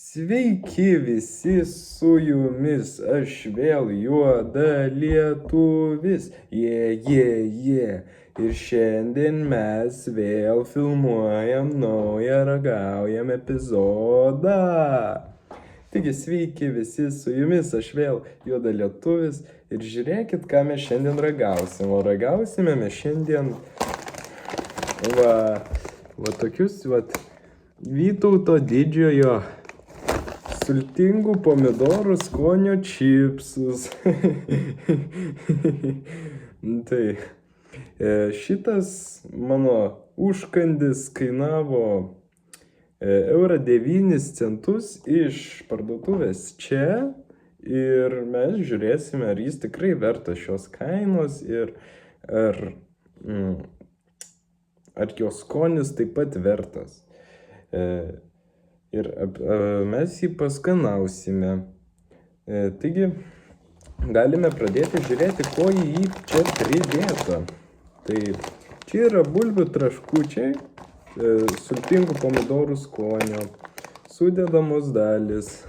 Sveiki visi, su jumis aš vėl juoda lietuvis. Je. Ir šiandien mes vėl filmuojam naują ragaujam epizodą. Taigi sveiki visi, su jumis aš vėl juoda lietuvis. Ir žiūrėkit, ką mes šiandien ragausim. O ragausime mes šiandien va tokius Vytauto didžiojo sultingų pomidorų skonio čipsus. Tai šitas mano užkandis kainavo €9 iš parduotuvės čia. Ir mes žiūrėsime, ar jis tikrai vertas šios kainos ir ar jo skonis taip pat vertas. Ir mes jį paskanausime. Taigi galime pradėti žiūrėti, ko į jį čia pridėta. Tai čia yra bulvių traškučiai, sultingų pomidorų skonio, sudedamos dalis,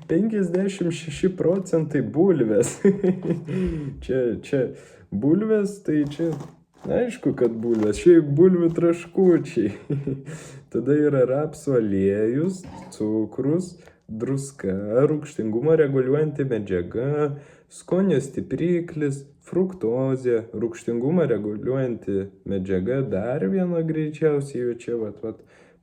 56% bulvės. Čia bulvės, tai čia aišku, kad bulvės, šiaip bulvių traškučiai. Tada yra rapsų aliejus, cukrus, druska, rūgštingumą reguliuojanti medžiaga, skonio stipriklis, fruktozė, rūgštingumą reguliuojanti medžiaga, dar viena greičiausiai jau čia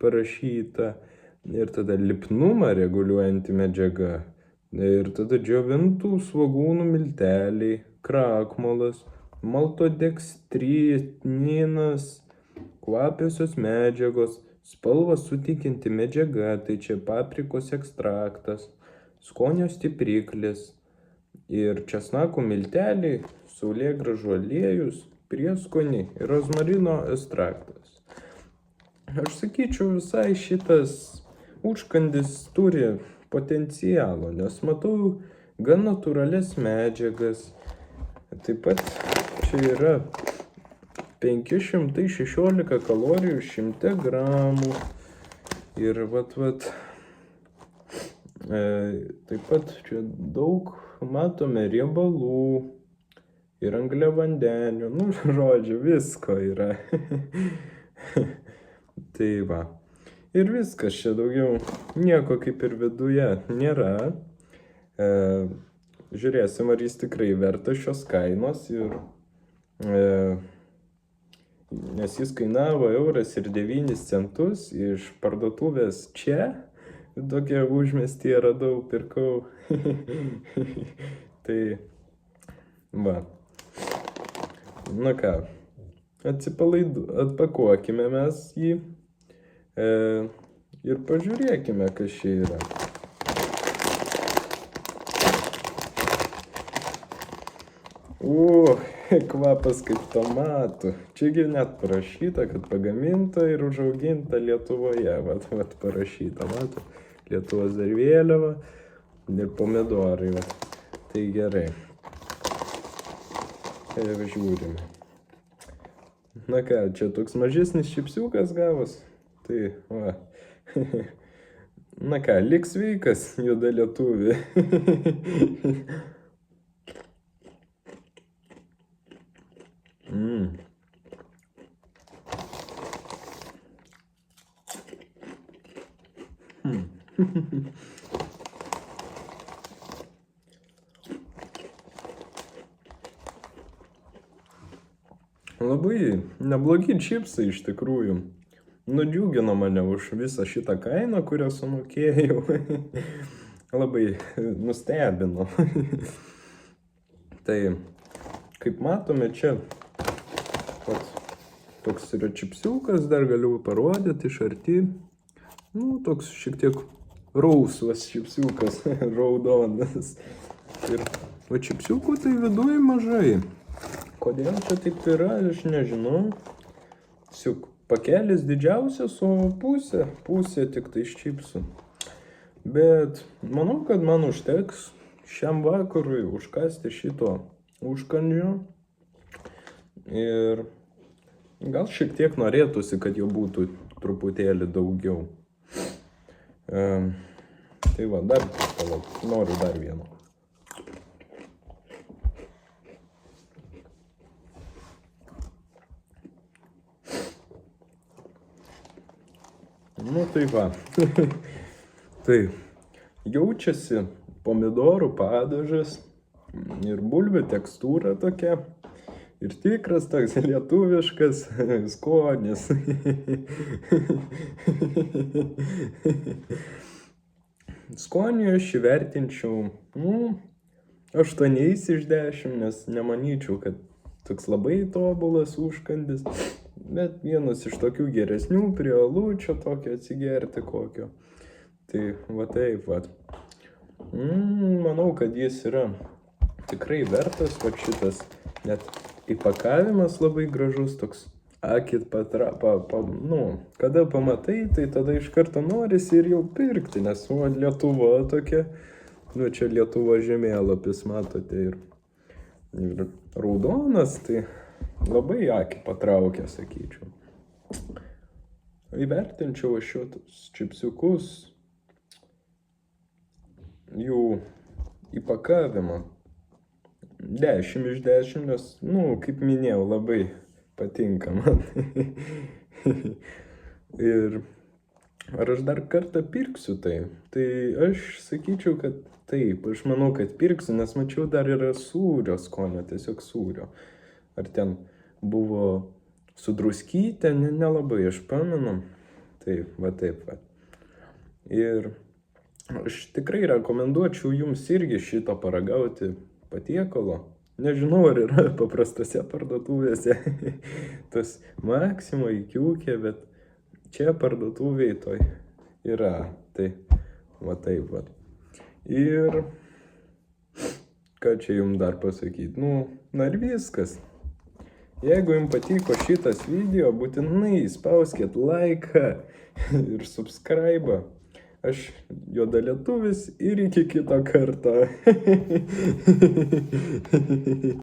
parašyta. Ir tada lipnumą reguliuojanti medžiaga. Ir tada džiovintų svogūnų milteliai, krakmolas, maltodekstrinas, kvapiosios medžiagos, spalvą suteikianti medžiaga, tai čia paprikos ekstraktas, skonio stipriklis ir česnako milteliai, saulėgrąžų aliejus, prieskoniai ir rozmarino ekstraktas. Aš sakyčiau, visai šitas užkandis turi potencialo, nes matau gan natūralias medžiagas. Taip pat čia yra 516 kalorijų 100 gramų. Ir taip pat čia daug matome riebalų ir angliavandenių. Žodžiu, visko yra. Tai va. Ir viskas, čia daugiau nieko kaip ir viduje nėra. Žiūrėsim, ar jis tikrai vertas šios kainos. Nes jis kainavo €1,09 iš parduotuvės čia. Tokią užmiestyje radau, pirkau. Tai va. Na ką, atpakuokime mes jį ir pažiūrėkime, kas čia yra. Kvapas kaip tomatų. Čiagi net parašyta, kad pagaminta ir užauginta Lietuvoje. Vat parašyta, matot, Lietuvos dar vėliava ir pomidorai. Tai gerai. Ir žiūrime. Na ką, čia toks mažesnis čipsiukas gavos. Tai va. Na ką, lik sveikas, juoda lietuvė. Labai neblogi čipsai iš tikrųjų. Nudžiugino mane už visą šitą kainą, kurią sumokėjau. Labai nustebino. Tai, kaip matome, čia toks yra čipsiukas, dar galiu parodyti iš arti. Toks šiek tiek rausvas čipsiukas, raudonas. Ir čipsiukų tai viduje mažai. Kodėl čia taip yra, aš nežinau. Tiesiog pakelis didžiausias, o pusė tik tai iš čipsų. Bet manau, kad man užteks šiam vakarui užkasti šito užkandžio. Ir gal šiek tiek norėtųsi, kad jo būtų truputėlį daugiau. Tai va, dar, palauk, noriu dar vieno. Nu tai va. Tai jaučiasi pomidorų padažas ir bulvių tekstūra tokia. Ir tikras toks lietuviškas skonis. Skonį aš įvertinčiau 8 iš 10, nes nemanyčiau, kad toks labai tobulas užkandis, bet vienas iš tokių geresnių prie alučio tokio atsigerti kokio. Tai va taip va. Manau, kad jis yra tikrai vertas, va šitas net įpakavimas labai gražus toks. Akit kada pamatai, tai tada iš karto norisi ir jau pirkti, nes Lietuva tokia, čia Lietuva žemėlapis, matote, ir raudonas, tai labai akį patraukia, sakyčiau. Įvertinčiau šios čipsiukus, jų įpakavimą 10 iš 10, nes, kaip minėjau, labai patinka man. Ir ar aš dar kartą pirksiu tai? Tai aš sakyčiau, kad taip, aš manau, kad pirksiu, nes mačiau dar yra sūrio skonio, tiesiog sūrio. Ar ten buvo su druskyte, nelabai aš pamenu. Taip va. Ir aš tikrai rekomenduočiau jums irgi šito paragauti patiekalo. Nežinau, ar yra paprastose parduotuvėse tas Maximo įkiūkė, bet čia parduotuviai toj yra. Tai va taip va. Ir ką čia jums dar pasakyti? Ir viskas. Jeigu jums patiko šitas video, būtinai spauskit laiką ir subscribe. Aš Juodalietuvis ir iki kito karto.